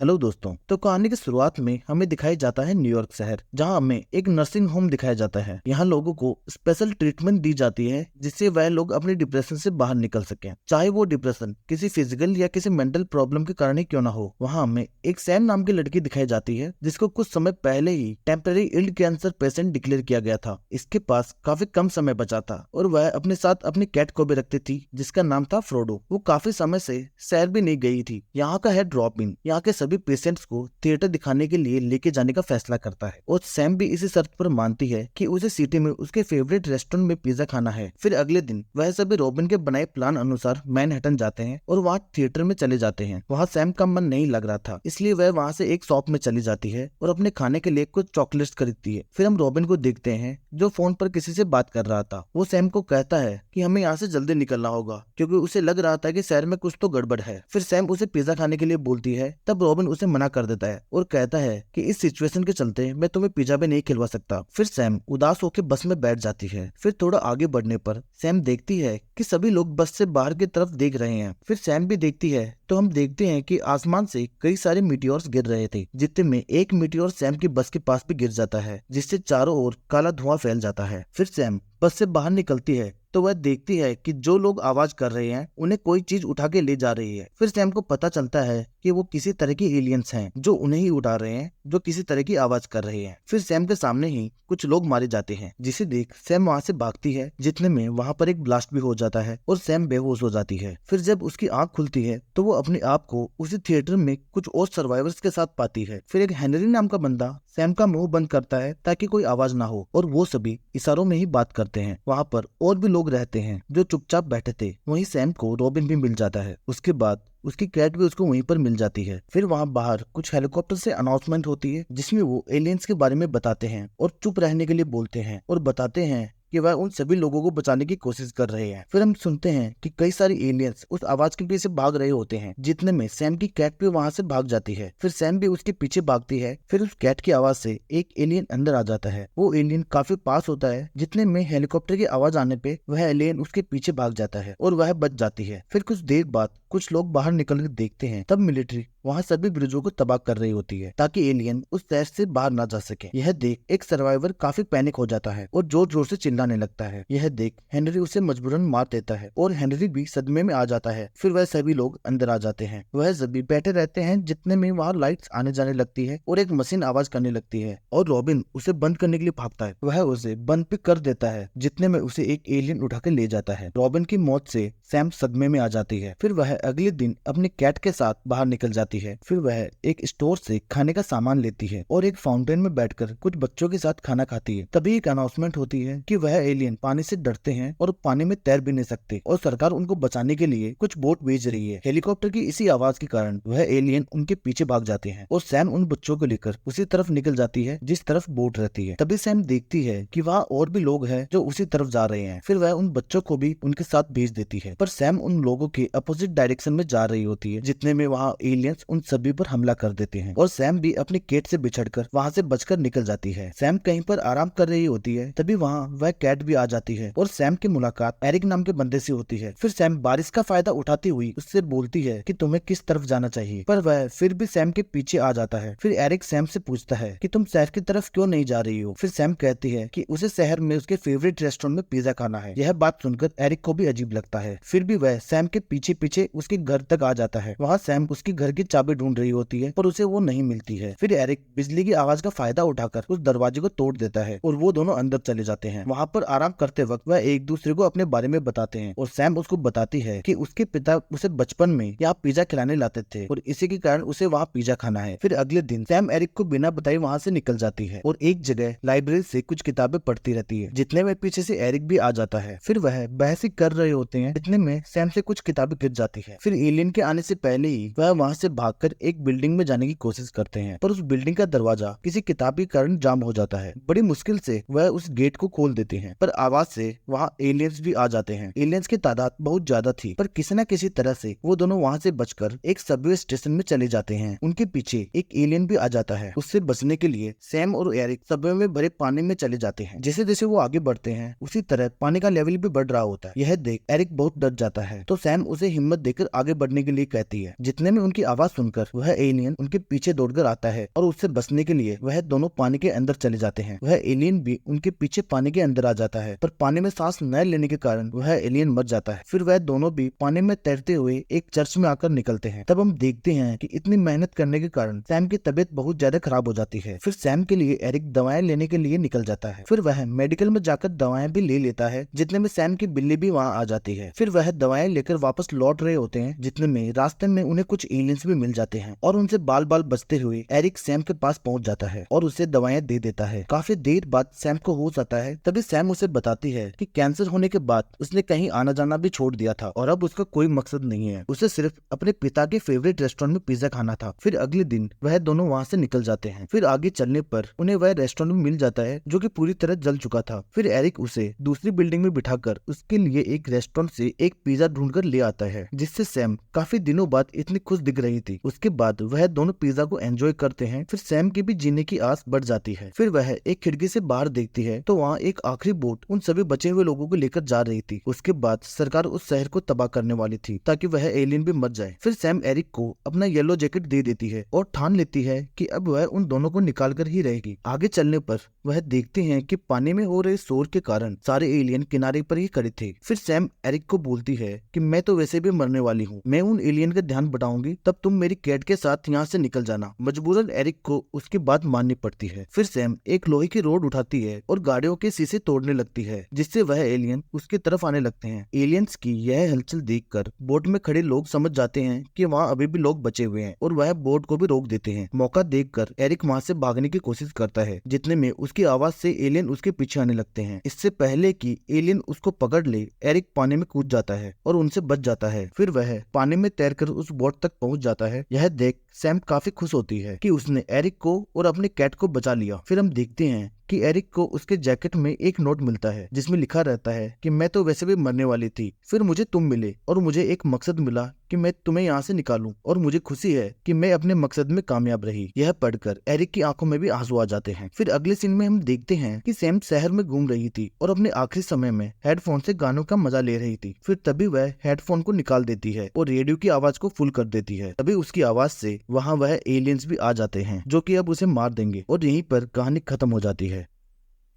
Hello दोस्तों। तो कहानी की शुरुआत में हमें दिखाया जाता है न्यूयॉर्क शहर, जहां हमें एक नर्सिंग होम दिखाया जाता है। यहाँ लोगों को स्पेशल ट्रीटमेंट दी जाती है जिससे वह लोग अपनी डिप्रेशन से बाहर निकल सकें, चाहे वो डिप्रेशन किसी फिजिकल या किसी मेंटल प्रॉब्लम के कारण ही क्यों ना हो। वहाँ हमें एक सैम नाम की लड़की दिखाई जाती है जिसको कुछ समय पहले ही temporary ill cancer patient declare किया गया था। इसके पास काफी कम समय बचा था और वह अपने साथ अपनी कैट को भी रखती थी जिसका नाम था फ्रोडो। वो काफी समय से सैर भी नहीं गई थी। यहाँ का हेड रॉबिन यहाँ के सभी पेशेंट्स को थिएटर दिखाने के लिए लेके जाने का फैसला करता है और सैम भी इसी शर्त पर मानती है कि उसे सिटी में उसके फेवरेट रेस्टोरेंट में पिज्जा खाना है। फिर अगले दिन वह सभी रॉबिन के बनाए प्लान अनुसार मैनहट्टन जाते हैं और वहाँ थिएटर में चले जाते हैं। वहाँ सैम का मन नहीं लग रहा था, इसलिए वह वहाँ से एक शॉप में चली जाती है और अपने खाने के लिए कुछ चॉकलेट्स खरीदती है। फिर हम रॉबिन को देखते हैं जो फोन पर किसी से बात कर रहा था। वो सैम को कहता है कि हमें यहाँ से जल्दी निकलना होगा क्योंकि उसे लग रहा था कि शहर में कुछ तो गड़बड़ है। फिर सैम उसे पिज्जा खाने के लिए बोलती है, तब रॉबिन उसे मना कर देता है और कहता है कि इस सिचुएशन के चलते मैं तुम्हें पिज्जा भी नहीं खिलवा सकता। फिर सैम उदास होकर बस में बैठ जाती है। फिर थोड़ा आगे बढ़ने पर सैम देखती है कि सभी लोग बस से बाहर की तरफ देख रहे हैं। फिर सैम भी देखती है तो हम देखते हैं कि आसमान से कई सारे मीटियोर्स गिर रहे थे, जितने में एक मीटियोर सैम की बस के पास भी गिर जाता है जिससे चारों ओर काला धुआं फैल जाता है। फिर सैम बस से बाहर निकलती है तो वह देखती है कि जो लोग आवाज कर रहे हैं उन्हें कोई चीज उठा के ले जा रही है। फिर सैम को पता चलता है कि वो किसी तरह की एलियंस हैं जो उन्हें ही उठा रहे हैं, जो किसी तरह की आवाज कर रहे हैं। फिर सैम के सामने ही कुछ लोग मारे जाते हैं, जिसे देख सैम वहाँ से भागती है, जितने में वहाँ पर एक ब्लास्ट भी हो जाता है और सैम बेहोश हो जाती है। फिर जब उसकी आंख खुलती है तो वो अपने आप को उसी थिएटर में कुछ और सर्वाइवर्स के साथ पाती है। फिर एक हेनरी नाम का बंदा सैम का मुंह बंद करता है ताकि कोई आवाज ना हो और वो सभी इशारों में ही बात करते हैं। वहाँ पर और भी लोग रहते हैं जो चुपचाप बैठे थे। वहीं सैम को रॉबिन भी मिल जाता है। उसके बाद उसकी कैट भी उसको वहीं पर मिल जाती है। फिर वहाँ बाहर कुछ हेलीकॉप्टर से अनाउंसमेंट होती है जिसमें वो एलियंस के बारे में बताते हैं और चुप रहने के लिए बोलते हैं और बताते हैं कि वह उन सभी लोगों को बचाने की कोशिश कर रहे हैं। फिर हम सुनते हैं कि कई सारी एलियंस उस आवाज के पीछे भाग रहे होते हैं, जितने में सैम की कैट भी वहां से भाग जाती है। फिर सैम भी उसके पीछे भागती है। फिर उस कैट की आवाज से एक एलियन अंदर आ जाता है। वो एलियन काफी पास होता है, जितने में हेलीकॉप्टर की आवाज आने पे वह एलियन उसके पीछे भाग जाता है और वह बच जाती है। फिर कुछ देर बाद कुछ लोग बाहर निकल कर देखते हैं, तब मिलिट्री वहाँ सभी ब्रिजों को तबाह कर रही होती है ताकि एलियन उस शहर से बाहर ना जा सके। यह देख एक सर्वाइवर काफी पैनिक हो जाता है और जोर जोर से चिल्लाने लगता है। यह देख हेनरी उसे मजबूरन मार देता है और हेनरी भी सदमे में आ जाता है। फिर वह सभी लोग अंदर आ जाते हैं। वह सभी बैठे रहते हैं, जितने में वहाँ लाइट्स आने जाने लगती है और एक मशीन आवाज करने लगती है और रॉबिन उसे बंद करने के लिए भागता है। वह उसे बंद भी कर देता है, जितने में उसे एक एलियन उठा के ले जाता है। रॉबिन की मौत से सैम सदमे में आ जाती है। फिर वह अगले दिन अपनी कैट के साथ बाहर निकल जाती है। फिर वह एक स्टोर से खाने का सामान लेती है और एक फाउंटेन में बैठकर कुछ बच्चों के साथ खाना खाती है। तभी एक अनाउंसमेंट होती है कि वह एलियन पानी से डरते हैं और पानी में तैर भी नहीं सकते और सरकार उनको बचाने के लिए कुछ बोट भेज रही है। हेलीकॉप्टर की इसी आवाज के कारण वह एलियन उनके पीछे भाग जाते हैं और सैम उन बच्चों को लेकर उसी तरफ निकल जाती है जिस तरफ बोट रहती है। तभी सैम देखती है कि वहाँ और भी लोग हैं जो उसी तरफ जा रहे हैं। फिर वह उन बच्चों को भी उनके साथ भेज देती है, पर सैम उन लोगों के अपोजिट डायरेक्शन में जा रही होती है, जितने में वहाँ एलियंस उन सभी पर हमला कर देते हैं और सैम भी अपनी कैट से बिछड़कर वहाँ से बचकर निकल जाती है। सैम कहीं पर आराम कर रही होती है, तभी वहाँ वह कैट भी आ जाती है और सैम की मुलाकात एरिक नाम के बंदे से होती है। फिर सैम बारिश का फायदा उठाती हुई उससे बोलती है कि तुम्हें किस तरफ जाना चाहिए, पर वह फिर भी सैम के पीछे आ जाता है। फिर एरिक सैम से पूछता है कि तुम शहर की तरफ क्यों नहीं जा रही हो। फिर सैम कहती है कि उसे शहर में उसके फेवरेट रेस्टोरेंट में पिज्जा खाना है। यह बात सुनकर एरिक को भी अजीब लगता है। फिर भी वह सैम के पीछे पीछे उसके घर तक आ जाता है। वहाँ सैम उसकी घर की चाबी ढूंढ रही होती है पर उसे वो नहीं मिलती है। फिर एरिक बिजली की आवाज का फायदा उठाकर उस दरवाजे को तोड़ देता है और वो दोनों अंदर चले जाते हैं। वहाँ पर आराम करते वक्त वह एक दूसरे को अपने बारे में बताते हैं और सैम उसको बताती है कि उसके पिता उसे बचपन में यहाँ पिज्जा खिलाने लाते थे और इसी के कारण उसे वहाँ पिज्जा खाना है। फिर अगले दिन सैम एरिक को बिना बताए वहाँ से निकल जाती है और एक जगह लाइब्रेरी से कुछ किताबें पढ़ती रहती है, जितने में पीछे से एरिक भी आ जाता है। फिर वह बहस कर रहे होते हैं, इतने में सैम से कुछ किताबें गिर जाती है। फिर एलियन के आने से पहले ही वह वहाँ से भागकर एक बिल्डिंग में जाने की कोशिश करते हैं, पर उस बिल्डिंग का दरवाजा किसी किताब के कारण जाम हो जाता है। बड़ी मुश्किल से वह उस गेट को खोल देते हैं, पर आवाज से वहाँ एलियंस भी आ जाते हैं। एलियंस की तादाद बहुत ज्यादा थी, पर किसी न किसी तरह से वो दोनों वहाँ से बचकर एक सबवे स्टेशन में चले जाते हैं। उनके पीछे एक एलियन भी आ जाता है। उससे बचने के लिए सैम और एरिक सबवे में भरे पानी में चले जाते हैं। जैसे जैसे वो आगे बढ़ते हैं उसी तरह पानी का लेवल भी बढ़ रहा होता है। यह देख एरिक बहुत डर जाता है, तो सैम उसे हिम्मत देकर आगे बढ़ने के लिए कहती है, जितने में उनकी आवाज आवाज सुनकर वह एलियन उनके पीछे दौड़कर आता है और उससे बचने के लिए वह दोनों पानी के अंदर चले जाते हैं। वह एलियन भी उनके पीछे पानी के अंदर आ जाता है, पर पानी में सांस न लेने के कारण वह एलियन मर जाता है। फिर वह दोनों भी पानी में तैरते हुए एक चर्च में आकर निकलते हैं। तब हम देखते हैं कि इतनी मेहनत करने के कारण सैम की तबीयत बहुत ज्यादा खराब हो जाती है। फिर सैम के लिए एरिक दवाएं लेने के लिए निकल जाता है। फिर वह मेडिकल में जाकर दवाएं भी ले लेता है, जितने में सैम की बिल्ली भी वहाँ आ जाती है। फिर वह दवाएं लेकर वापस लौट रहे होते हैं, जितने में रास्ते में उन्हें कुछ एलियंस भी मिल जाते हैं और उनसे बाल बाल बचते हुए एरिक सैम के पास पहुंच जाता है और उसे दवाएं दे देता है। काफी देर बाद सैम को होश आता है। तभी सैम उसे बताती है कि कैंसर होने के बाद उसने कहीं आना जाना भी छोड़ दिया था और अब उसका कोई मकसद नहीं है, उसे सिर्फ अपने पिता के फेवरेट रेस्टोरेंट में पिज्जा खाना था। फिर अगले दिन वह दोनों वहाँ से निकल जाते हैं। फिर आगे चलने पर उन्हें वह रेस्टोरेंट मिल जाता है जो कि पूरी तरह जल चुका था। फिर एरिक उसे दूसरी बिल्डिंग में बिठाकर उसके लिए एक रेस्टोरेंट से एक पिज्जा ढूंढकर ले आता है, जिससे सैम काफी दिनों बाद इतनी खुश दिख रही थी। उसके बाद वह दोनों पिज्जा को एंजॉय करते हैं। फिर सैम की भी जीने की आस बढ़ जाती है। फिर वह एक खिड़की से बाहर देखती है तो वहाँ एक आखिरी बोट उन सभी बचे हुए लोगों को लेकर जा रही थी। उसके बाद सरकार उस शहर को तबाह करने वाली थी ताकि वह एलियन भी मर जाए। फिर सैम एरिक को अपना येलो जैकेट दे देती है और ठान लेती है कि अब वह उन दोनों को निकाल कर ही रहेगी। आगे चलने पर वह देखते हैं कि पानी में हो रहे शोर के कारण सारे एलियन किनारे पर ही खड़े थे। फिर सैम एरिक को बोलती है कि मैं तो वैसे भी मरने वाली हूँ, मैं उन एलियन का ध्यान बटाऊंगी, तब तुम मेरी कैट के साथ यहाँ से निकल जाना। मजबूरन एरिक को उसकी बात माननी पड़ती है। फिर सैम एक लोहे की रोड उठाती है और गाड़ियों के शीशे तोड़ने लगती है, जिससे वह एलियन उसकी तरफ आने लगते हैं। एलियंस की यह हलचल देखकर बोट में खड़े लोग समझ जाते हैं कि वहाँ अभी भी लोग बचे हुए हैं और वह बोट को भी रोक देते हैं। मौका देखकर एरिक वहाँ से भागने की कोशिश करता है, जितने में उसकी आवाज से एलियन उसके पीछे आने लगते हैं। इससे पहले कि एलियन उसको पकड़ ले, एरिक पानी में कूद जाता है और उनसे बच जाता है। फिर वह पानी में तैरकर उस बोट तक पहुंच जाता है। यह देख सैम काफी खुश होती है कि उसने एरिक को और अपने कैट को बचा लिया। फिर हम देखते हैं कि एरिक को उसके जैकेट में एक नोट मिलता है जिसमें लिखा रहता है कि मैं तो वैसे भी मरने वाली थी, फिर मुझे तुम मिले और मुझे एक मकसद मिला कि मैं तुम्हें यहाँ से निकालूं और मुझे खुशी है कि मैं अपने मकसद में कामयाब रही। यह पढ़कर एरिक की आंखों में भी आंसू आ जाते हैं। फिर अगले सीन में हम देखते हैं कि सैम शहर में घूम रही थी और अपने आखिरी समय में हेडफोन से गानों का मजा ले रही थी। फिर तभी वह हेडफोन को निकाल देती है और रेडियो की आवाज को फुल कर देती है। तभी उसकी आवाज से वहाँ वह एलियंस भी आ जाते हैं जो कि अब उसे मार देंगे और यहीं पर कहानी खत्म हो जाती है।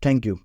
Thank you.